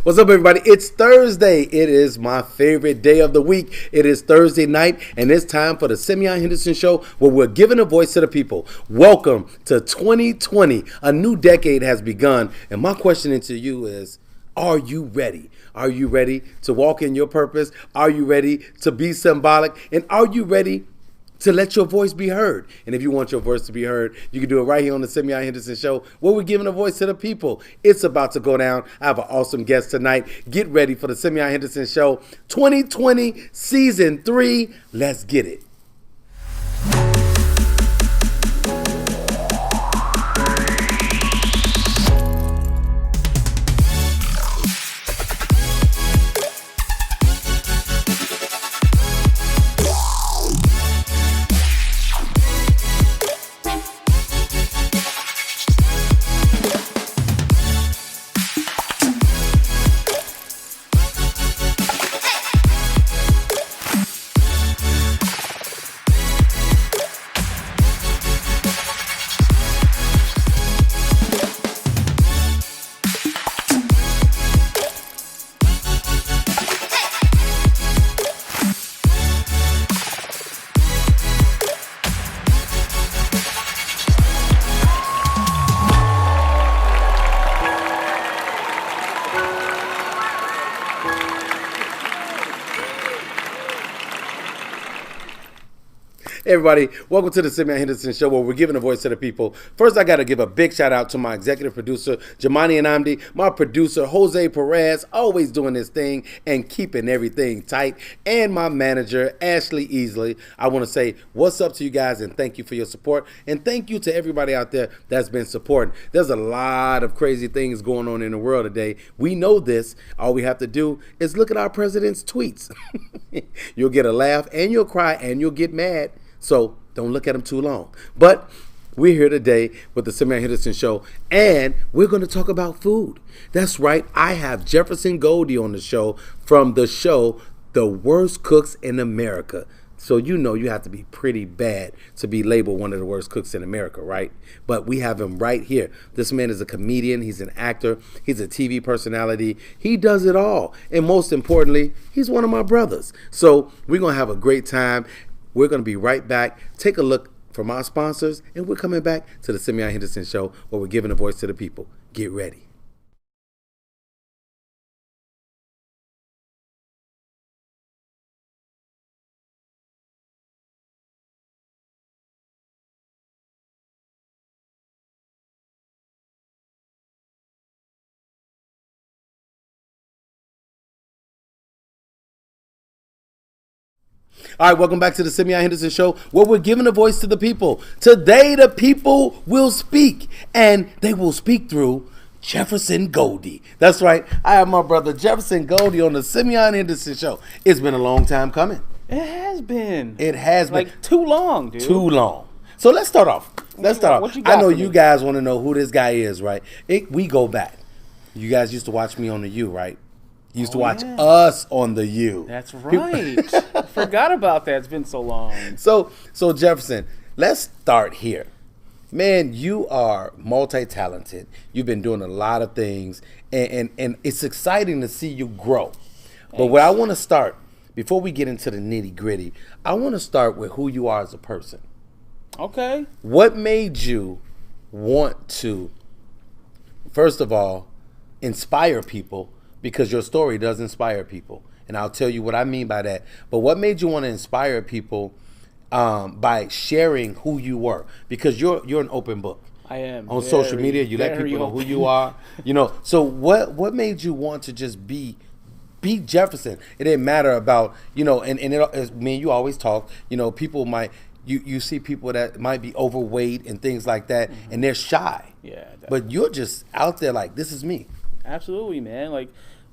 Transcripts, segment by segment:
What's up, everybody? It's Thursday. It is my favorite day of the week. It is Thursday night, and it's time for the Simeon Henderson Show, where we're giving a voice to the people. Welcome to 2020. A new decade has begun, and my question to you is, are you ready? Are you ready to walk in your purpose? Are you ready to be symbolic? And are you ready to let your voice be heard? And if you want your voice to be heard, you can do it right here on the Simeon Henderson Show, where we're giving a voice to the people. It's about to go down. I have an awesome guest tonight. Get ready for the Simeon Henderson Show 2020 Season 3. Let's get it. Hey everybody, welcome to the Simeon Henderson Show, where we're giving a voice to the people. First, I got to give a big shout out to my executive producer, Jamani Anamdi, my producer, Jose Perez, always doing this thing and keeping everything tight, and my manager, Ashley Easley. I want to say what's up to you guys and thank you for your support, and thank you to everybody out there that's been supporting. There's a lot of crazy things going on in the world today. We know this. All we have to do is look at our president's tweets. You'll get a laugh and you'll cry and you'll get mad. So don't look at them too long. But we're here today with the Simeon Henderson Show, and we're going to talk about food. That's right. I have Jefferson Goldie on the show from the show, The Worst Cooks in America. So you know you have to be pretty bad to be labeled one of the worst cooks in America, right? But we have him right here. This man is a comedian. He's an actor. He's a TV personality. He does it all. And most importantly, he's one of my brothers. So we're going to have a great time. We're going to be right back. Take a look from our sponsors, and we're coming back to the Simeon Henderson Show, where we're giving a voice to the people. Get ready. All right, welcome back to the Simeon Henderson Show, where we're giving a voice to the people. Today, the people will speak, and they will speak through Jefferson Goldie. That's right. I have my brother Jefferson Goldie on the Simeon Henderson Show. It's been a long time coming. It has been. It has been. Like too long, dude. Too long. So let's start off. What you got I know for you me? guys want to know who this guy is, right? We go back. You guys used to watch me on the U, right? You used to watch us on the U. That's right. I forgot about that. It's been so long. So Jefferson, let's start here. Man, you are multi-talented. You've been doing a lot of things, and it's exciting to see you grow. But where I want to start, before we get into the nitty-gritty, I want to start with who you are as a person. Okay. What made you want to, first of all, inspire people? Because your story does inspire people. And I'll tell you what I mean by that. But what made you want to inspire people by sharing who you were? Because you're an open book. I am. On social media, you let people know who you are. You know, so what made you want to just be Jefferson? It didn't matter about, you know, and me and you always talk, you know, people might, you see people that might be overweight and things like that, and they're shy. Yeah. Definitely. But you're just out there like, this is me. Absolutely, man. Like,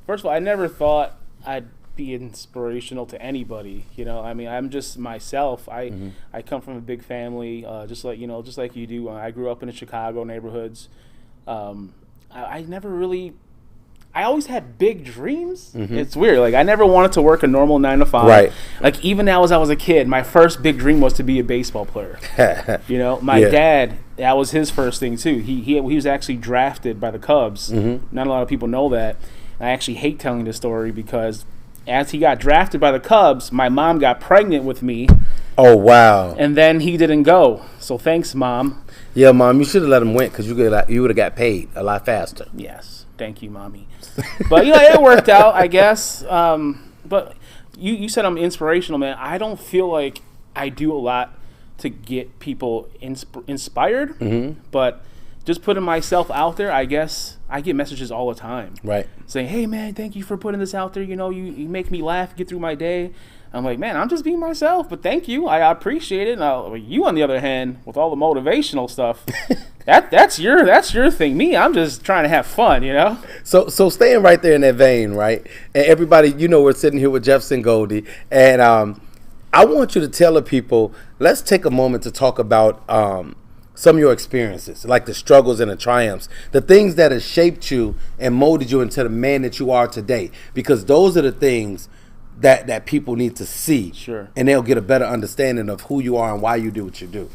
first of all, I never thought I'd be inspirational to anybody. You know, I mean, I'm just myself. I come from a big family, just like you do. I grew up in the Chicago neighborhoods. I never really. I always had big dreams. It's weird. Like, I never wanted to work a normal 9 to 5. Right. Like, even now as I was a kid, my first big dream was to be a baseball player. You know, my dad, that was his first thing too. He was actually drafted by the Cubs. Not a lot of people know that. I actually hate telling this story because as he got drafted by the Cubs, my mom got pregnant with me. Oh, wow. And then he didn't go. So thanks, Mom. Yeah, Mom, you should have let him win because you would have got paid a lot faster. Yes. Thank you, Mommy. But, it worked out, I guess. But you said I'm inspirational, man. I don't feel like I do a lot to get people inspired. Mm-hmm. But just putting myself out there, I guess I get messages all the time. Right. Saying, hey, man, thank you for putting this out there. You make me laugh, get through my day. I'm like, man, I'm just being myself, but thank you. I appreciate it. Now, you, on the other hand, with all the motivational stuff, that's your thing. Me, I'm just trying to have fun, So staying right there in that vein, right? And everybody, we're sitting here with Jefferson Goldie, and I want you to tell the people, let's take a moment to talk about some of your experiences, like the struggles and the triumphs, the things that have shaped you and molded you into the man that you are today, because those are the things that people need to see. Sure. And they'll get a better understanding of who you are and why you do what you do.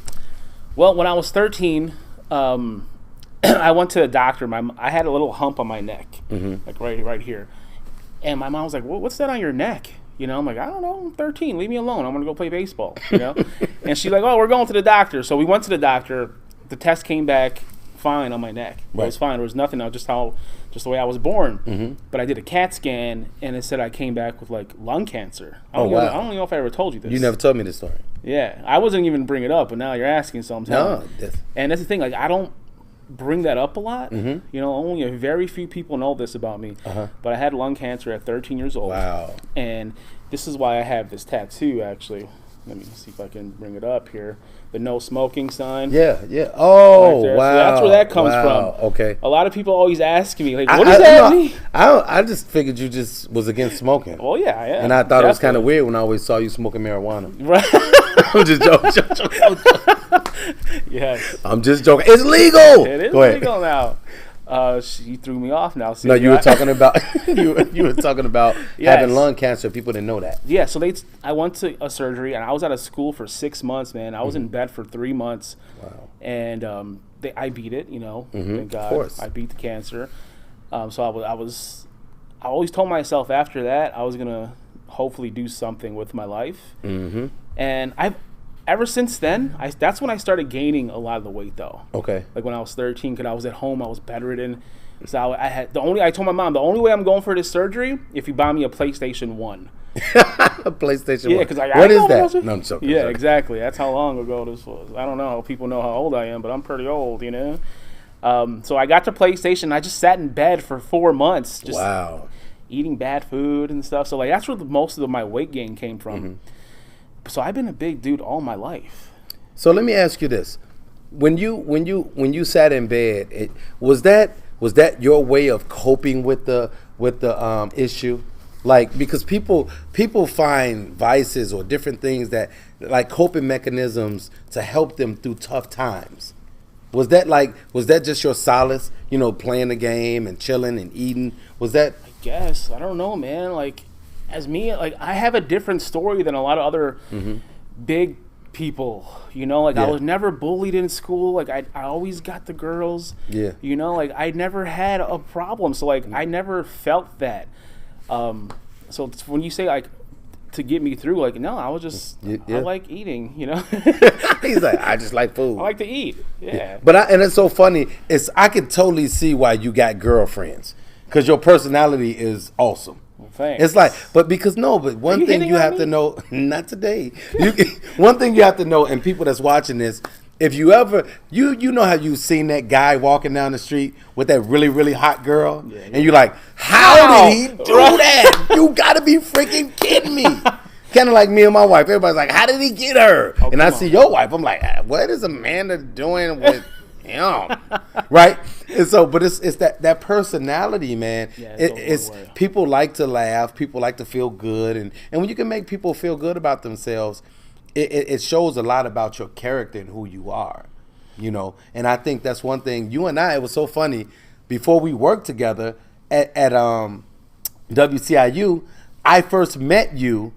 Well, when I was 13, I went to the doctor. I had a little hump on my neck, mm-hmm. like right here. And my mom was like, what's that on your neck? I'm like, I don't know, I'm 13, leave me alone. I'm going to go play baseball, And she's like, oh, we're going to the doctor. So we went to the doctor. The test came back fine on my neck. Right. It was fine. There was nothing. Just the way I was born. Mm-hmm. But I did a CAT scan, and it said I came back with, lung cancer. I don't know if I ever told you this. You never told me this story. Yeah. I wasn't even bring it up, but now you're asking, so I'm telling you. And that's the thing. I don't bring that up a lot. Mm-hmm. Only a very few people know this about me. Uh-huh. But I had lung cancer at 13 years old. Wow. And this is why I have this tattoo, actually. Let me see if I can bring it up here. The no smoking sign. Yeah. Oh, right, wow. So that's where that comes from. Okay. A lot of people always ask me, what does that mean? I just figured you just was against smoking. Well, yeah. And I thought it was kind of weird when I always saw you smoking marijuana. Right. I'm just joking. Yes. I'm just joking. It's legal. It is legal now. She threw me off now. No, you were talking about you were talking about yes. having lung cancer. People didn't know that. Yeah, so I went to a surgery, and I was out of school for 6 months, man. I was in bed for 3 months. Wow. And I beat it, Thank God. Of course. I beat the cancer. So I always told myself after that I was gonna hopefully do something with my life. Mm-hmm. And ever since then, that's when I started gaining a lot of the weight, though. Okay. Like when I was 13, because I was at home, I was bedridden. So I told my mom, the only way I'm going for this surgery, if you buy me a PlayStation 1. A PlayStation 1? Yeah, because what is that? No, I'm joking. Yeah, exactly. That's how long ago this was. I don't know if people know how old I am, but I'm pretty old, So I got to PlayStation. I just sat in bed for 4 months. Just eating bad food and stuff. So that's where most of my weight gain came from. Mm-hmm. So I've been a big dude all my life. So let me ask you this: when you sat in bed, was that your way of coping with the issue? Like, because people find vices or different things that like coping mechanisms to help them through tough times. Was that just your solace? Playing the game and chilling and eating. Was that? I guess I don't know, man. As me, I have a different story than a lot of other big people, I was never bullied in school. I always got the girls. Yeah. I never had a problem. So I never felt that. So when you say to get me through, no, I was just I like eating, He's like, I just like food. I like to eat. Yeah. But and it's so funny. I can totally see why you got girlfriends, because your personality is awesome. Thanks. It's but one thing you have to know, not today. One thing you have to know, and people that's watching this, if you ever, you know how you've seen that guy walking down the street with that really, really hot girl, and you're like, how did he do that? You gotta be freaking kidding me. Kind of like me and my wife. Everybody's like, how did he get her? And I see your wife, I'm like, what is Amanda doing with him? Right? And so, but it's that personality, man. Yeah, it's people like to laugh, people like to feel good, and when you can make people feel good about themselves, it shows a lot about your character and who you are, And I think that's one thing. You and I, it was so funny. Before we worked together at WCIU, I first met you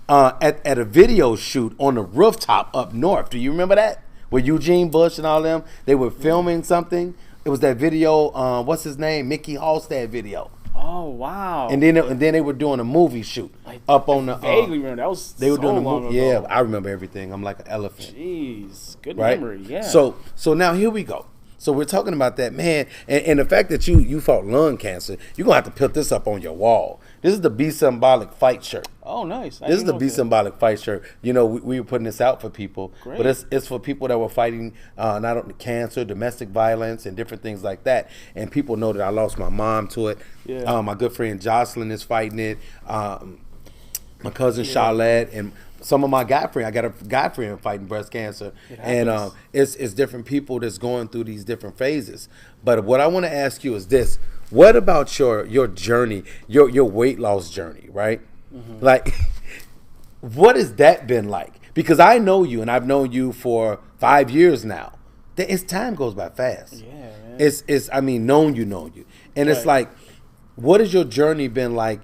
at a video shoot on the rooftop up north. Do you remember that? With Eugene Bush and all them, they were filming something. It was that video, what's his name? Mickey Halstead video. Oh wow! And then they were doing a movie shoot up on the. Vaguely remember that was they were so doing a long movie. ago. Yeah, I remember everything. I'm like an elephant. Jeez, good Right? memory. Yeah. So now here we go. So we're talking about that, man, and the fact that you fought lung cancer. You're gonna have to put this up on your wall. This is the Be Symbolic fight shirt. Oh, nice. This is the Be Symbolic fight shirt. You know, we were putting this out for people, Great. but it's for people that were fighting not only cancer, domestic violence, and different things like that. And people know that I lost my mom to it. Yeah. My good friend Jocelyn is fighting it. My cousin Charlotte and some of my guy friend. I got a guy friend fighting breast cancer, and it's different people that's going through these different phases. But what I want to ask you is this: what about your journey, your weight loss journey, right? Mm-hmm. Like, what has that been like? Because I know you, and I've known you for 5 years now. Time goes by fast. Yeah, man. It's I mean, known you, and it's like, what has your journey been like?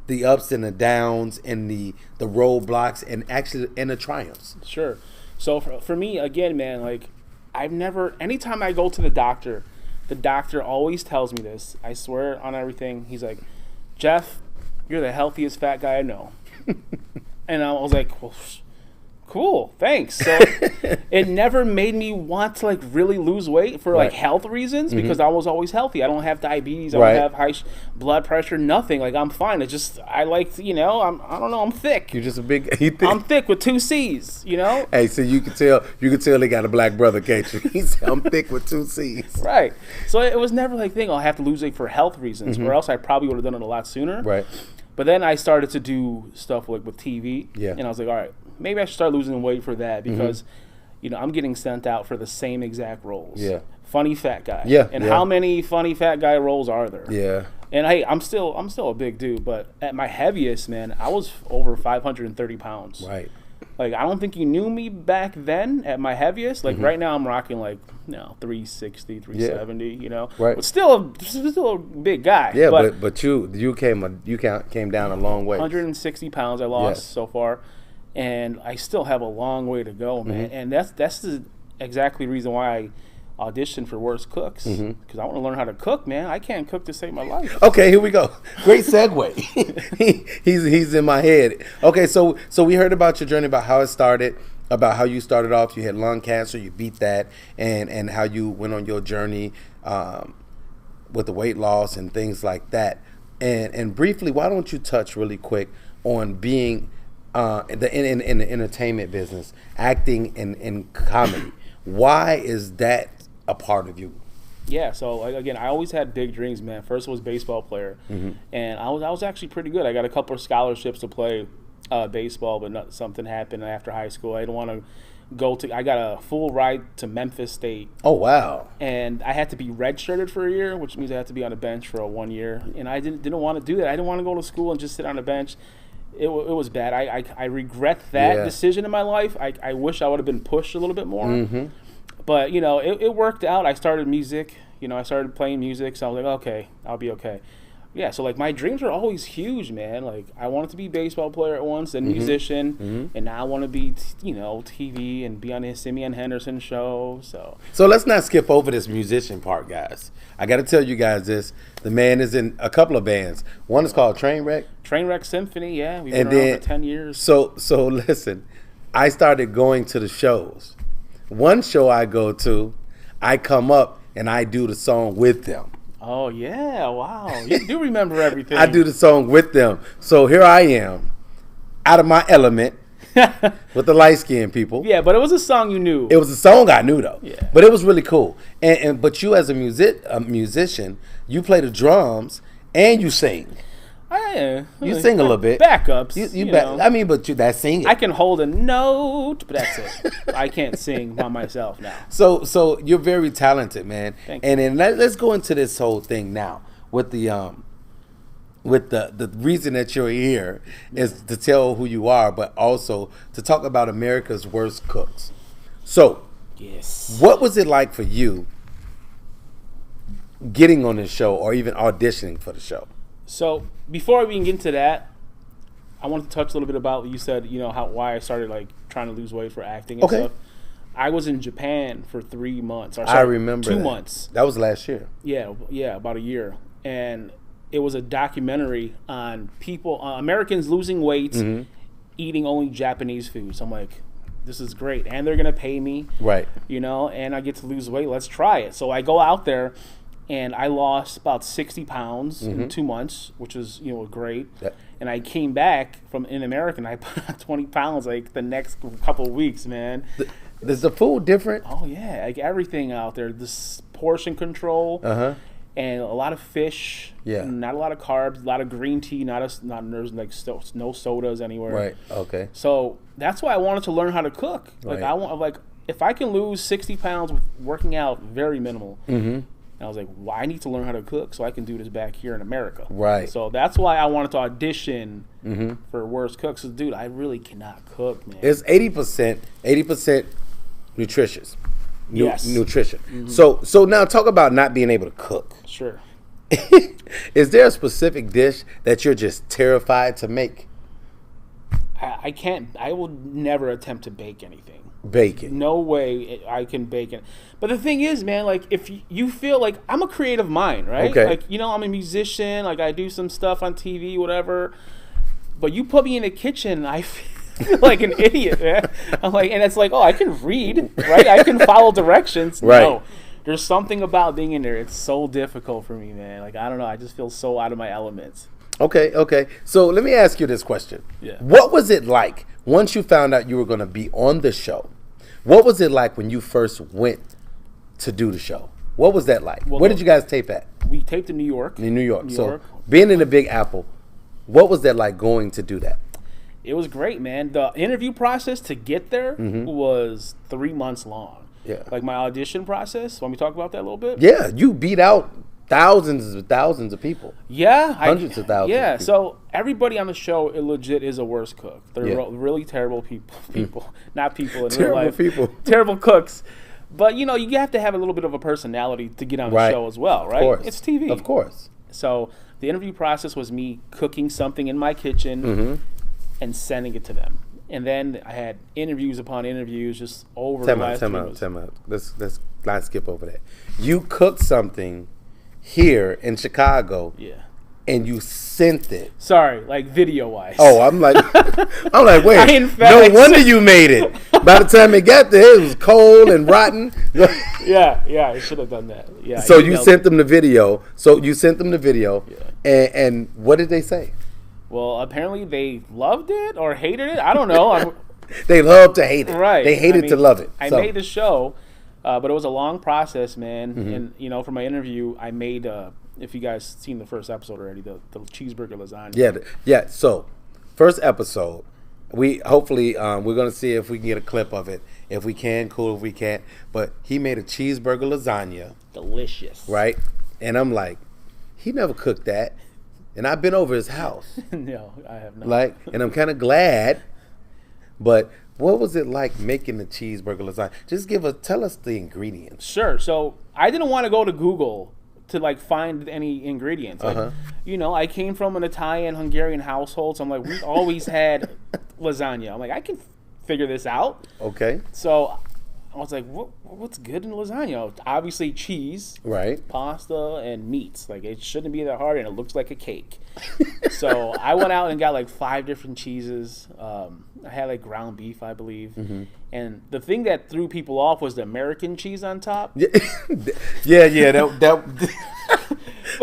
The ups and the downs and the roadblocks and the triumphs. Sure. So for me, again, man, like anytime I go to the doctor always tells me this. I swear on everything. He's like, Jeff, you're the healthiest fat guy I know. And I was like, well, cool, thanks. So it never made me want to like really lose weight for like health reasons, because I was always healthy. I don't have diabetes. I don't have high blood pressure. Nothing. Like, I'm fine. It's just I like I don't know. I'm thick. You're just a big. Thick. I'm thick with 2 C's. You know. Hey, so you can tell they got a black brother, can't you? He said, I'm thick with 2 C's. Right. So it was never like I'll have to lose weight for health reasons, or else I probably would have done it a lot sooner. Right. But then I started to do stuff like with TV. Yeah. And I was like, all right, maybe I should start losing weight for that, because, I'm getting sent out for the same exact roles. Yeah. Funny fat guy. Yeah. And how many funny fat guy roles are there? Yeah. And hey, I'm still a big dude, but at my heaviest, man, I was over 530 pounds. Right. Like, I don't think you knew me back then at my heaviest. Like, right now I'm rocking 360, 370, Right. But still a big guy. Yeah, but you came down a long way. 160 pounds I lost so far, and I still have a long way to go, man. And that's the exactly reason why I auditioned for Worst Cooks, because I want to learn how to cook, man. I can't cook to save my life. Okay, here we go. Great segue. he's in my head. Okay, so we heard about your journey, about how it started, about how you started off. You had lung cancer, you beat that, and how you went on your journey with the weight loss and things like that. And briefly, why don't you touch really quick on being in the entertainment business, acting in comedy? Why is that a part of you? Yeah, so again, I always had big dreams, man. First was baseball player, and I was actually pretty good. I got a couple of scholarships to play baseball, but something happened after high school. I didn't want to go to. I got a full ride to Memphis State. Oh wow! And I had to be redshirted for a year, which means I had to be on the bench for 1 year. And I didn't want to do that. I didn't want to go to school and just sit on the bench. It was bad. I regret that decision in my life. I wish I would have been pushed a little bit more. But, it worked out. I started music. I started playing music. So I was like, okay, I'll be okay. Yeah, so, my dreams are always huge, man. I wanted to be a baseball player at once, then musician. And now I want to be, TV and be on the Simeon Henderson Show. So let's not skip over this musician part, guys. I got to tell you guys this. The man is in a couple of bands. One is called Trainwreck. Trainwreck Symphony, yeah. We've been around for 10 years. So listen, I started going to the shows. One show I go to, I come up and I do the song with them. Oh, yeah. Wow. You do remember everything. I do the song with them. So here I am, out of my element, with the light-skinned people. Yeah, but it was a song you knew. It was a song I knew, though. Yeah. But it was really cool. But you as a musician, you play the drums and you sing. You sing a little bit. Backups. But that singing. I can hold a note, but that's it. I can't sing by myself now. So you're very talented, man. Thank you. And then let's go into this whole thing now with the reason that you're here is to tell who you are, but also to talk about America's Worst Cooks. So, yes, what was it like for you getting on this show or even auditioning for the show? So before we can get into that, I want to touch a little bit about what you said, why I started trying to lose weight for acting and stuff. I was in Japan for 3 months. I remember 2 months. That was last year. Yeah, about a year. And it was a documentary on people, Americans losing weight, eating only Japanese food. So I'm like, this is great, and they're gonna pay me, Right. you know, and I get to lose weight. Let's try it. So I go out there, and I lost about 60 pounds in 2 months, which was, you know, great. Yep. And I came back from in America, and I put on 20 pounds like the next couple of weeks, man. Is the food different? Oh yeah, like everything out there. This portion control, and a lot of fish. Yeah. Not a lot of carbs. A lot of green tea. There's like no sodas anywhere. Right. Okay. So that's why I wanted to learn how to cook. Like Right. if I can lose 60 pounds with working out very minimal. And I was like, well, I need to learn how to cook so I can do this back here in America. Right. So that's why I wanted to audition for Worst Cooks. So, dude, I really cannot cook, man. It's 80% nutritious. Yes. Nutrition. So now talk about not being able to cook. Sure. Is there a specific dish that you're just terrified to make? I can't. I will never attempt to bake anything. Bacon. No way I can bake it. But the thing is, man, like if you feel like I'm a creative mind, right? Okay. Like, you know, I'm a musician. Like I do some stuff on TV, whatever. But you put me in the kitchen, I feel like an idiot, man. I'm like, and it's like, oh, I can read, right? I can follow directions. Right. No, there's something about being in there. It's so difficult for me, man. Like I don't know. I just feel so out of my elements. Okay. So let me ask you this question. Yeah. What was it like once you found out you were going to be on the show? What was it like when you first went to do the show? What was that like? Well, Where did you guys tape at? We taped in New York. In New York. So being in the Big Apple, what was that like going to do that? It was great, man. The interview process to get there was 3 months long. Yeah. Like my audition process. Want me to talk about that a little bit? Yeah, you beat out thousands of people. Yeah. Hundreds of thousands. Yeah. Of people. So everybody on the show, it legit is a worst cook. They're Yeah. really terrible people. Not people in Terrible real life. people. Terrible cooks. But, you know, you have to have a little bit of a personality to get on the Right. show as well, right? Of course. It's TV. Of course. So the interview process was me cooking something in my kitchen and sending it to them. And then I had interviews upon interviews just over the last 3 months. Time out. Let's not skip over that. You cooked something here in Chicago, Yeah. and you sent it. Sorry, like video-wise. Oh, I'm like, wait. I in No fact- wonder you made it. By the time it got there, it was cold and rotten. Yeah, I should have done that. Yeah. So I you emailed sent them the video. And what did they say? Well, apparently they loved it or hated it. I don't know. They love to hate it. Right. They hated to love it. I So- made the show, but it was a long process, man. And, you know, for my interview, I made, if you guys seen the first episode already, the cheeseburger lasagna. Yeah. So, first episode, we're gonna see if we can get a clip of it. If we can, cool. If we can't, but he made a cheeseburger lasagna, Delicious. right? And I'm like, he never cooked that, and I've been over his house, No, I have not. and I'm kind of glad. But what was it like making the cheeseburger lasagna? Just tell us the ingredients. Sure. So I didn't want to go to Google to like find any ingredients. Like, you know, I came from an Italian Hungarian household, so I'm like, we always had lasagna. I'm like, I can figure this out. Okay. So I was like, what's good in lasagna? Obviously cheese, Right. pasta, and meats. Like it shouldn't be that hard, and it looks like a cake. So I went out and got like 5 different cheeses. I had like ground beef, I believe. And the thing that threw people off was the American cheese on top. Yeah. That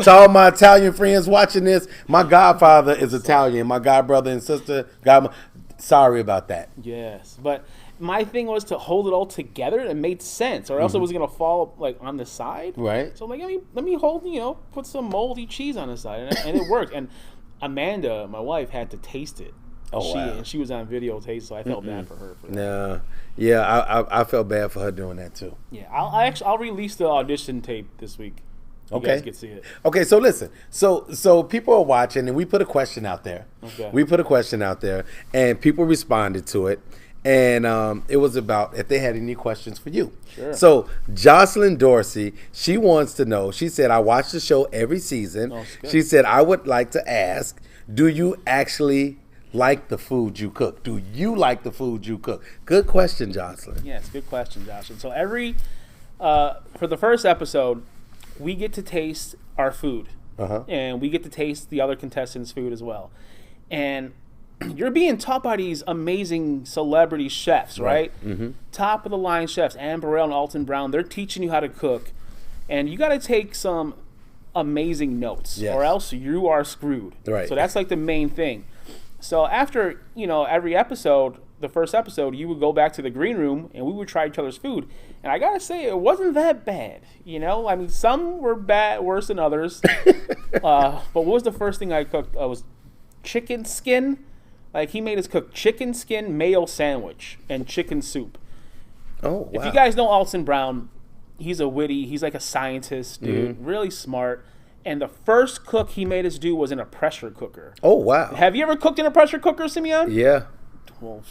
to all my Italian friends watching this, my godfather is Italian. My godbrother and sister, sorry about that. Yes, but my thing was to hold it all together. It made sense, or else it was gonna fall like on the side. Right. So I'm like, let me hold, you know, put some moldy cheese on the side, and it worked. And Amanda, my wife, had to taste it. Oh, wow. And she was on video taste, so I felt bad for her for that. No. Yeah, I felt bad for her doing that too. Yeah, I'll release the audition tape this week. You guys can see it. Okay, so listen. So people are watching, and we put a question out there. Okay. We put a question out there, and people responded to it. And it was about if they had any questions for you. Sure. So Jocelyn Dorsey, she wants to know. She said, "I watch the show every season." Oh, good. She said, "I would like to ask, do you actually like the food you cook? Do you like the food you cook?" Good question, Jocelyn. Yes, good question, Josh. And so for the first episode, we get to taste our food. and we get to taste the other contestants' food as well. And you're being taught by these amazing celebrity chefs, right? Top of the line chefs, Ann Burrell and Alton Brown. They're teaching you how to cook, and you got to take some amazing notes, or else you are screwed. Right. So that's like the main thing. So after every episode, the first episode, you would go back to the green room and we would try each other's food. And I gotta say, it wasn't that bad. I mean, some were worse than others. But what was the first thing I cooked? Was chicken skin. Like, he made us cook chicken skin mayo sandwich and chicken soup. Oh, wow. If you guys know Alton Brown, he's like a scientist, dude. Really smart. And the first cook he made us do was in a pressure cooker. Oh, wow. Have you ever cooked in a pressure cooker, Simeon? Yeah. Well,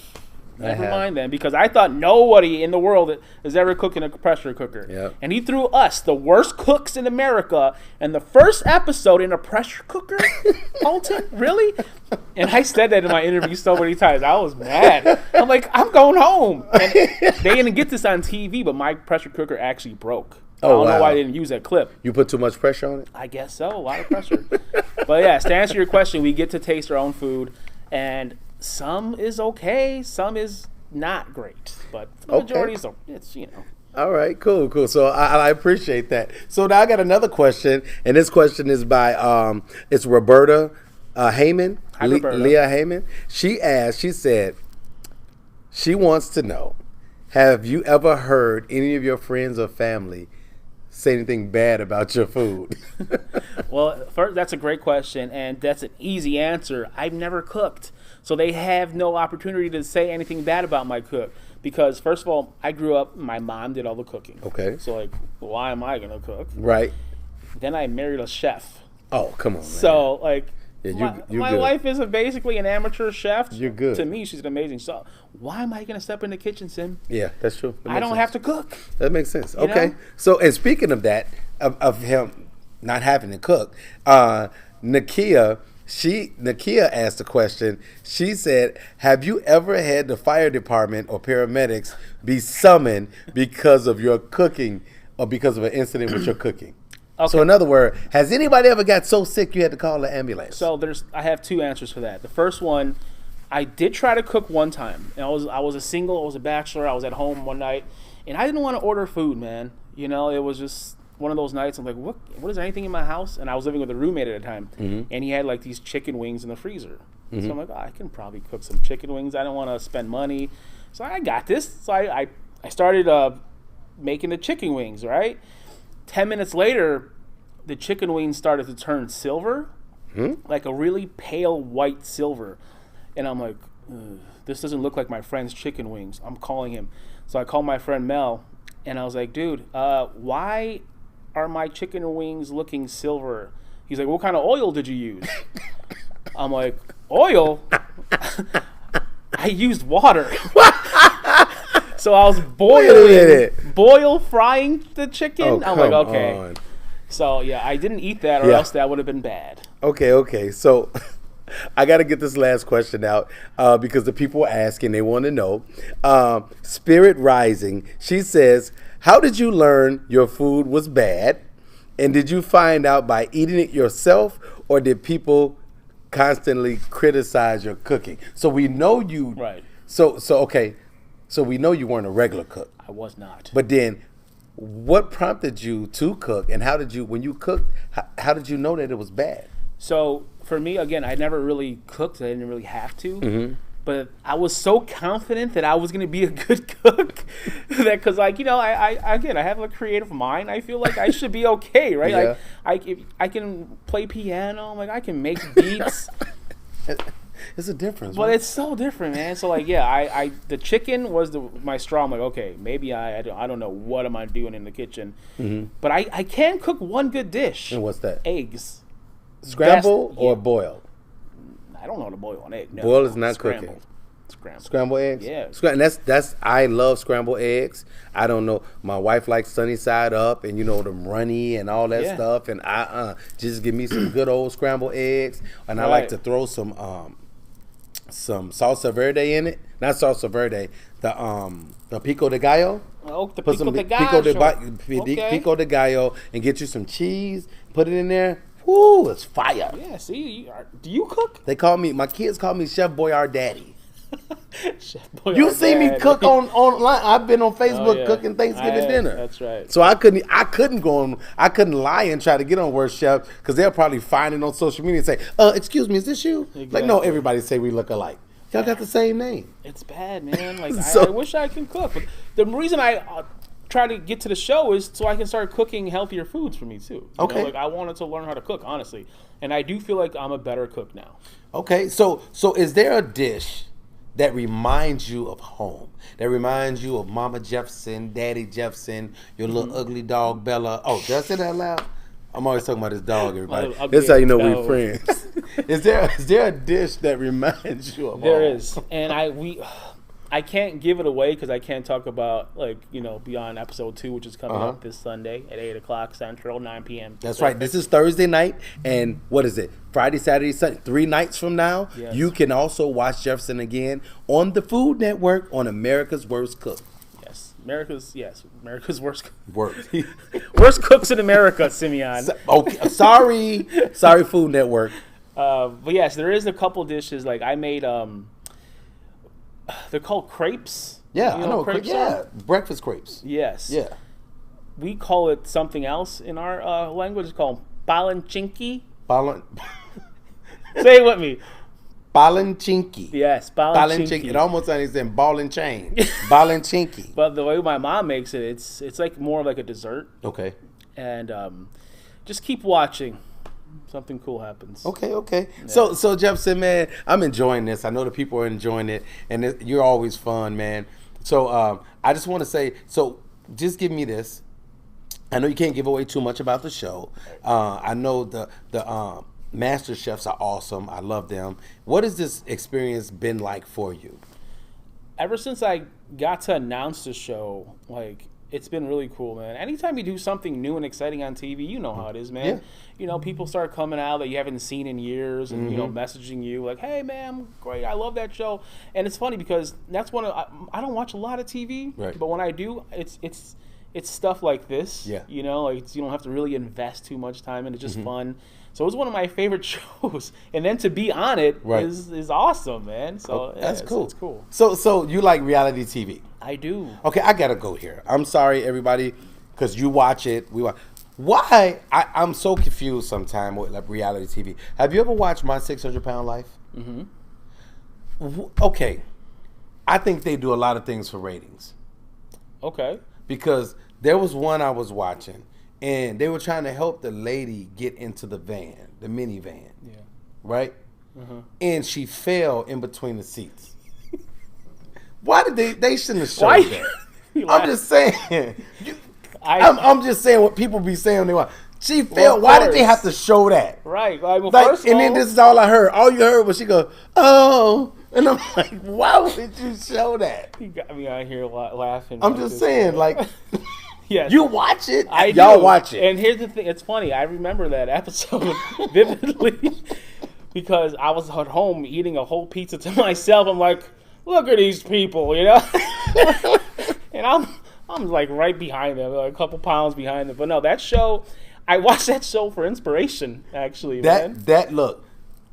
never mind then, because I thought nobody in the world has ever cooked in a pressure cooker. Yep. And he threw us, the worst cooks in America, and the first episode in a pressure cooker? Alton? Really? And I said that in my interview so many times. I was mad. I'm like, I'm going home. And they didn't get this on TV, but my pressure cooker actually broke. I don't know why I didn't use that clip. You put too much pressure on it? I guess so. A lot of pressure. But yeah, to answer your question, we get to taste our own food, and some is okay, some is not great. But the majority is, it's. All right, cool. So I appreciate that. So now I got another question, and this question is by it's Roberta Heyman, Leah Heyman. She said, she wants to know, have you ever heard any of your friends or family say anything bad about your food? Well, first, that's a great question, and that's an easy answer. I've never cooked, so they have no opportunity to say anything bad about my cook. Because, first of all, I grew up, my mom did all the cooking. Okay. So, like, why am I going to cook? Right. Then I married a chef. Oh, come on, man. So, like, yeah, my wife is basically an amateur chef. You're good. To me, she's an amazing. So, why am I going to step in the kitchen, Sim? Yeah, that's true. I don't have to cook. That makes sense. Okay. know? So, and speaking of that, of him not having to cook, Nakia asked a question. She said, have you ever had the fire department or paramedics be summoned because of your cooking or because of an incident with your cooking? Okay. So in other words, has anybody ever got so sick you had to call the ambulance? So I have two answers for that. The first one, I did try to cook one time. And I was a single, I was a bachelor, I was at home one night, and I didn't want to order food, man. It was just one of those nights. I'm like, what is there anything in my house? And I was living with a roommate at the time, and he had like these chicken wings in the freezer. So I'm like, I can probably cook some chicken wings. I don't want to spend money, so I got this. So I started making the chicken wings. Right, 10 minutes later, the chicken wings started to turn silver, like a really pale white silver, and I'm like, this doesn't look like my friend's chicken wings. I'm calling him, so I called my friend Mel, and I was like, dude, why are my chicken wings looking silver? He's like, what kind of oil did you use? I'm like, oil? I used water. So I was frying the chicken. I'm like, okay. On. So yeah, I didn't eat that, or else that would have been bad. Okay. So I got to get this last question out because the people are asking, they want to know. Spirit Rising, she says, how did you learn your food was bad? And did you find out by eating it yourself, or did people constantly criticize your cooking? So we know you. Right. So okay. So we know you weren't a regular cook. I was not. But then, what prompted you to cook, and how did you, when you cooked, how did you know that it was bad? So for me, again, I never really cooked. I didn't really have to. But I was so confident that I was going to be a good cook that, because, like, I have a creative mind. I feel like I should be okay, right? Yeah. Like, if I can play piano, like, I can make beats. It's a difference. But it's so different, man. So, like, yeah, the chicken was my straw. I'm like, okay, maybe I don't know what am I doing in the kitchen. But I can cook one good dish. And what's that? Eggs. Scramble or boiled? I don't know how to boil an egg. No, boil is not scrambled. cooking. Scrambled. Scrambled eggs? Yeah. And that's I love scrambled eggs. I don't know. My wife likes sunny side up and them runny and all that stuff. And just give me some good old scrambled eggs. And I like to throw some salsa verde in it. Not salsa verde. The pico de gallo. Oh, the put pico some de gallo. pico de gallo, and get you some cheese. Put it in there. Whoo, it's fire. Yeah, see, do you cook? My kids call me Chef Boyardee. Chef Boyardee. You see me cook online. I've been on Facebook cooking Thanksgiving dinner. That's right. So I couldn't lie and try to get on Worst Chef because they'll probably find it on social media and say, excuse me, is this you? Exactly. Like, no, everybody say we look alike. Y'all got the same name. It's bad, man. Like, I wish I could cook. But the reason I try to get to the show is so I can start cooking healthier foods for me, too. You know, like, I wanted to learn how to cook, honestly. And I do feel like I'm a better cook now. Okay, so is there a dish that reminds you of home, that reminds you of Mama Jefferson, Daddy Jefferson, your little ugly dog Bella? Oh, did I say that loud? I'm always talking about this dog, everybody. That's how you know we're friends. Is there a dish that reminds you of home? There is, and I can't give it away because I can't talk about, like, you know, beyond episode 2, which is coming up this Sunday at 8 o'clock Central, 9 p.m. That's right. This is Thursday night, and what is it? Friday, Saturday, Sunday, 3 nights from now. Yes. You can also watch Jefferson again on the Food Network on America's Worst Cook. America's worst worst cooks in America, Simeon. Okay, sorry, Food Network. But yes, there is a couple dishes. Like I made, they're called crepes. Yeah, I know crepes. Yeah, breakfast crepes. Yes. Yeah. We call it something else in our language. It's called palanchinki. Say it with me. Palanchinki. Yes, palanchinki. It almost sounds like ball and chain. Palanchinki. But the way my mom makes it, it's like more like a dessert. Okay. And just keep watching. Something cool happens. Okay. Yeah. So Jefferson, man, I'm enjoying this. I know the people are enjoying it, and you're always fun, man. So I just want to say, so just give me this. I know you can't give away too much about the show. I know the Master Chefs are awesome. I love them. What has this experience been like for you? Ever since I got to announce the show, like, it's been really cool, man. Anytime you do something new and exciting on TV, you know how it is, man. Yeah. You know, people start coming out that you haven't seen in years and, you know, messaging you like, hey, man, great. I love that show. And it's funny because that's one of, I don't watch a lot of TV, right, but when I do, it's stuff like this. Yeah. You know, like you don't have to really invest too much time and it's just fun. So it was one of my favorite shows, and then to be on it is awesome, man. So that's cool. It's cool. So you like reality TV? I do. Okay, I gotta go here. I'm sorry, everybody, because you watch it. We watch. Why? I'm so confused sometimes with like reality TV. Have you ever watched My 600 Pound Life? Mm-hmm. Okay, I think they do a lot of things for ratings. Okay. Because there was one I was watching. And they were trying to help the lady get into the van, the minivan. Yeah. Right? Mm-hmm. And she fell in between the seats. Why did they shouldn't have showed that? I'm just saying. I'm just saying what people be saying when they watch. She fell. Why did they have to show that? Right. Well, like, first and then this is all I heard. All you heard was she go, oh. And I'm like, why would you show that? You got me out here laughing. I'm just saying, like... Yes. You watch it? Y'all watch it. And here's the thing. It's funny. I remember that episode vividly because I was at home eating a whole pizza to myself. I'm like, look at these people, you know? And I'm like right behind them, like a couple pounds behind them. But no, that show, I watched that show for inspiration, actually, man. Look,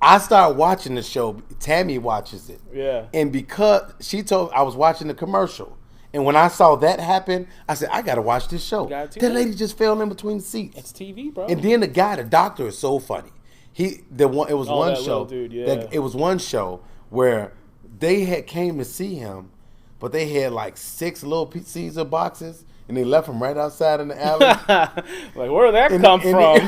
I started watching the show. Tammy watches it. Yeah. And because she told, I was watching the commercial. And when I saw that happen, I said, I got to watch this show. That lady just fell in between the seats. It's TV, bro. And then the doctor is so funny. It was one show. Dude, yeah. It was one show where they had came to see him, but they had like 6 little Caesar boxes, and they left him right outside in the alley. Like, where did that come from?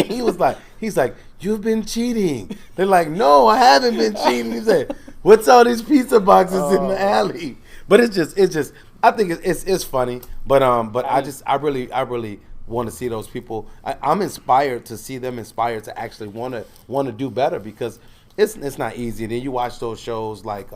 He was like, you've been cheating. They're like, no, I haven't been cheating. He said, what's all these pizza boxes in the alley? But it's just. I think it's funny. But I really want to see those people. I'm inspired to see them inspired to actually want to do better because it's not easy. And then you watch those shows like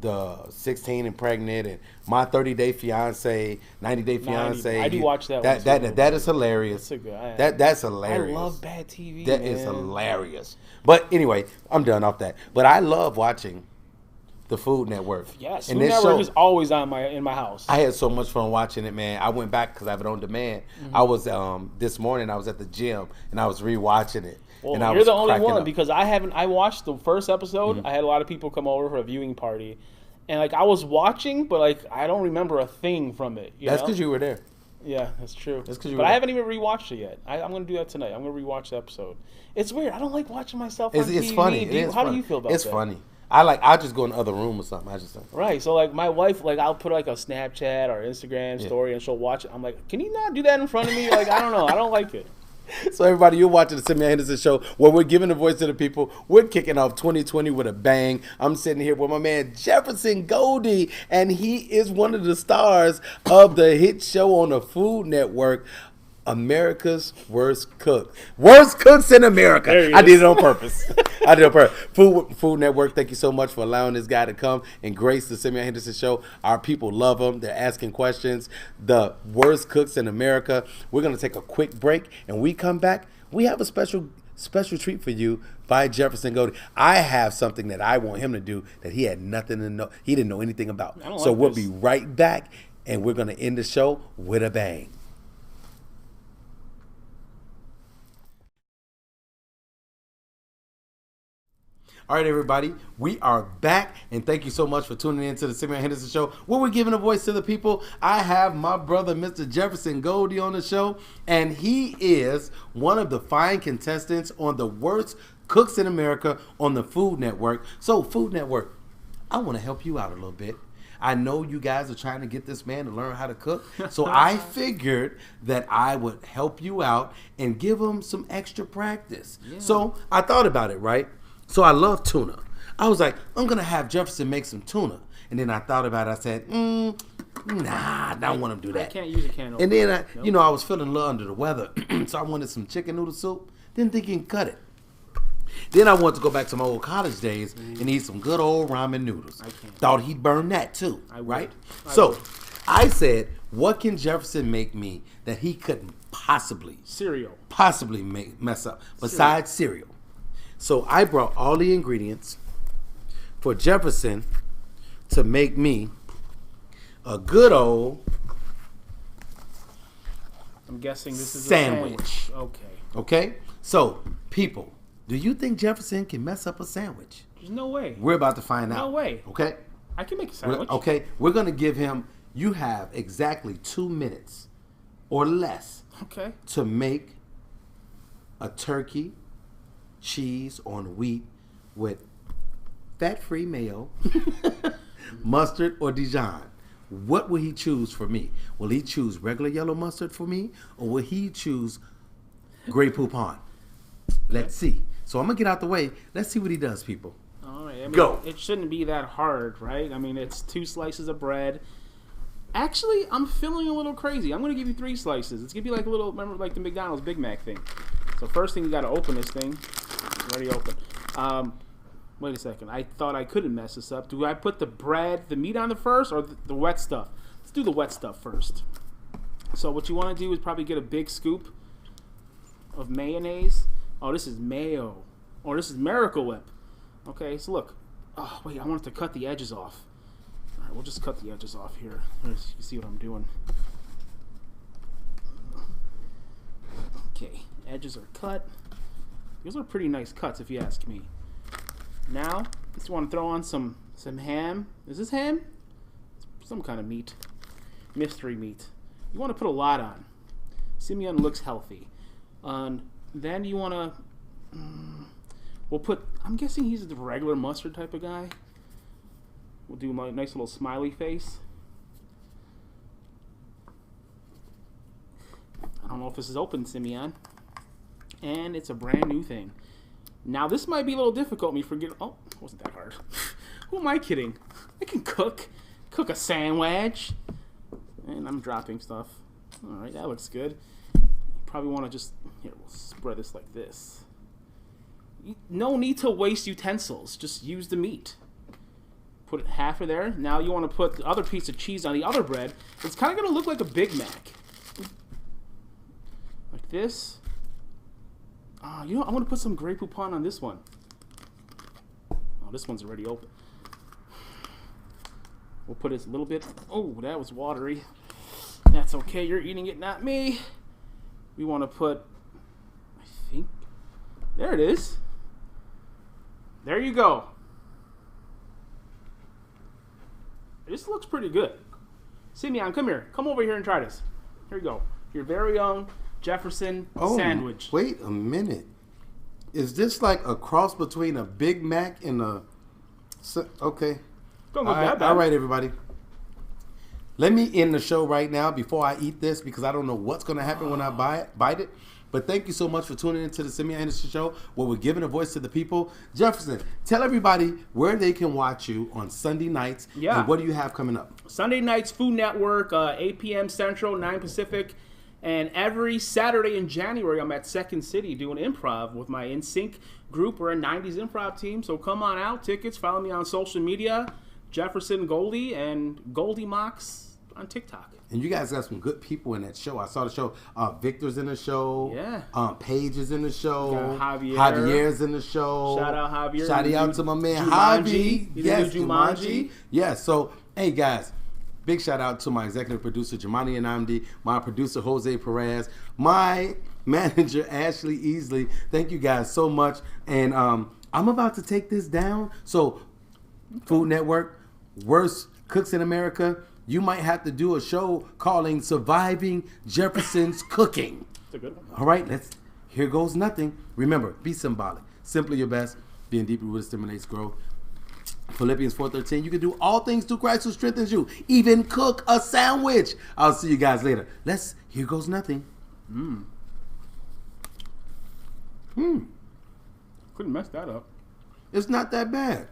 the 16 and Pregnant and My 30-Day Fiance, 90-Day Fiance. I do watch that. That is hilarious. That's hilarious. I love bad TV. That is hilarious. But anyway, I'm done off that. But I love watching the Food Network. Yes, and Food this Network show is always in my house. I had so much fun watching it, man. I went back because I have it on demand. I was this morning. I was at the gym and I was rewatching it. Well, and I you're was the only cracking one up. because I watched the first episode. I had a lot of people come over for a viewing party, and like I was watching, but like I don't remember a thing from it. That's because you were there. Yeah, that's true. That's 'cause you but were I there. haven't even rewatched it yet. I'm going to do that tonight. I'm going to rewatch the episode. It's weird. I don't like watching myself on TV. It's funny. How do you feel about that? It's funny. I'll just go in the other room or something. I just Right. So like my wife, like I'll put like a Snapchat or Instagram story and she'll watch it. I'm like, can you not do that in front of me? Like I don't know. I don't like it. So everybody, you're watching the Simeon Henderson Show where we're giving a voice to the people. We're kicking off 2020 with a bang. I'm sitting here with my man Jefferson Goldie, and he is one of the stars of the hit show on the Food Network, America's Worst Cook. Worst Cooks in America. I did it on purpose. I did it on purpose. Food Network, thank you so much for allowing this guy to come and grace the Simeon Henderson Show. Our people love him. They're asking questions. The Worst Cooks in America. We're going to take a quick break, and we come back. We have a special treat for you by Jefferson Goldie. I have something that I want him to do that he had nothing to know. He didn't know anything about. So we'll be right back, and we're going to end the show with a bang. All right, everybody, we are back, and thank you so much for tuning in to the Simeon Henderson Show, where we're giving a voice to the people. I have my brother, Mr. Jefferson Goldie, on the show, and he is one of the fine contestants on the Worst Cooks in America on the Food Network. So, Food Network, I want to help you out a little bit. I know you guys are trying to get this man to learn how to cook, so I figured that I would help you out and give him some extra practice. Yeah. So, I thought about it, right? So I love tuna. I was like, I'm going to have Jefferson make some tuna. And then I thought about it. I said, nah, I don't want him to do that. I can't use a can opener. And then, I was feeling a little under the weather. So I wanted some chicken noodle soup. Didn't think he can cut it. Then I wanted to go back to my old college days and eat some good old ramen noodles. Thought he'd burn that too, right? So I said, what can Jefferson make me that he couldn't possibly mess up besides cereal? So I brought all the ingredients for Jefferson to make me a good old I'm guessing this is sandwich. A sandwich. Okay? So, people, do you think Jefferson can mess up a sandwich? There's no way. We're about to find out. No way. Okay? I can make a sandwich. We're going to give him, you have exactly 2 minutes or less to make a turkey cheese on wheat with fat-free mayo, mustard, or Dijon. What will he choose for me? Will he choose regular yellow mustard for me, or will he choose Grey Poupon? Let's see. So I'm going to get out the way. Let's see what he does, people. All right. Go. It shouldn't be that hard, right? I mean, it's 2 slices of bread. Actually, I'm feeling a little crazy. I'm going to give you 3 slices. It's going to be like a little, remember like the McDonald's Big Mac thing. So first thing, you got to open this thing. It's already open. Wait a second. I thought I couldn't mess this up. Do I put the meat on the first or the wet stuff? Let's do the wet stuff first. So what you want to do is probably get a big scoop of mayonnaise. Oh, this is mayo. Or this is Miracle Whip. Okay, so look. Oh, wait, I wanted to cut the edges off. All right, we'll just cut the edges off here. You see what I'm doing. Okay, edges are cut. Those are pretty nice cuts, if you ask me. Now, just want to throw on some ham. Is this ham? It's some kind of meat. Mystery meat. You want to put a lot on. Simeon looks healthy. Then you want to... we'll put... I'm guessing he's the regular mustard type of guy. We'll do my nice little smiley face. I don't know if this is open, Simeon. And it's a brand new thing. Now, this might be a little difficult. Me forget. Oh, it wasn't that hard. Who am I kidding? I can cook. Cook a sandwich. And I'm dropping stuff. All right, that looks good. You probably want to just... Here, we'll spread this like this. No need to waste utensils. Just use the meat. Put it half of there. Now you want to put the other piece of cheese on the other bread. It's kind of going to look like a Big Mac. Like this. You know, I want to put some Grey Poupon on this one. Oh, this one's already open. We'll put this a little bit. Oh, that was watery. That's okay. You're eating it, not me. We want to put, I think, there it is. There you go. This looks pretty good. Simeon, come here. Come over here and try this. Here you go. Your very own Jefferson sandwich. Wait a minute. Is this like a cross between a Big Mac and a... Okay. Don't look that bad. All right, everybody. Let me end the show right now before I eat this because I don't know what's going to happen when I bite it. But thank you so much for tuning into the Simeon Henderson Show, where we're giving a voice to the people. Jefferson, tell everybody where they can watch you on Sunday nights. Yeah. And what do you have coming up? Sunday nights, Food Network, 8 p.m. Central, 9 Pacific. And every Saturday in January, I'm at Second City doing improv with my NSYNC group. We're a 90s improv team, so come on out. Tickets, follow me on social media, Jefferson Goldie and Goldie Mox on TikTok. And you guys got some good people in that show. I saw the show. Victor's in the show. Yeah. Paige is in the show. Javier's in the show. Shout out Javier. Shout out to my man Jumanji. Javi. Yes, Jumanji. Yes. So, hey guys, big shout out to my executive producer Jamani Anamdi, my producer Jose Perez, my manager Ashley Easley. Thank you guys so much. And I'm about to take this down. So, Food Network, Worst Cooks in America. You might have to do a show calling Surviving Jefferson's Cooking. That's a good one. All right, here goes nothing. Remember, be symbolic. Simply your best. Being deeply rooted stimulates growth. Philippians 4:13. You can do all things through Christ who strengthens you. Even cook a sandwich. I'll see you guys later. Here goes nothing. Couldn't mess that up. It's not that bad.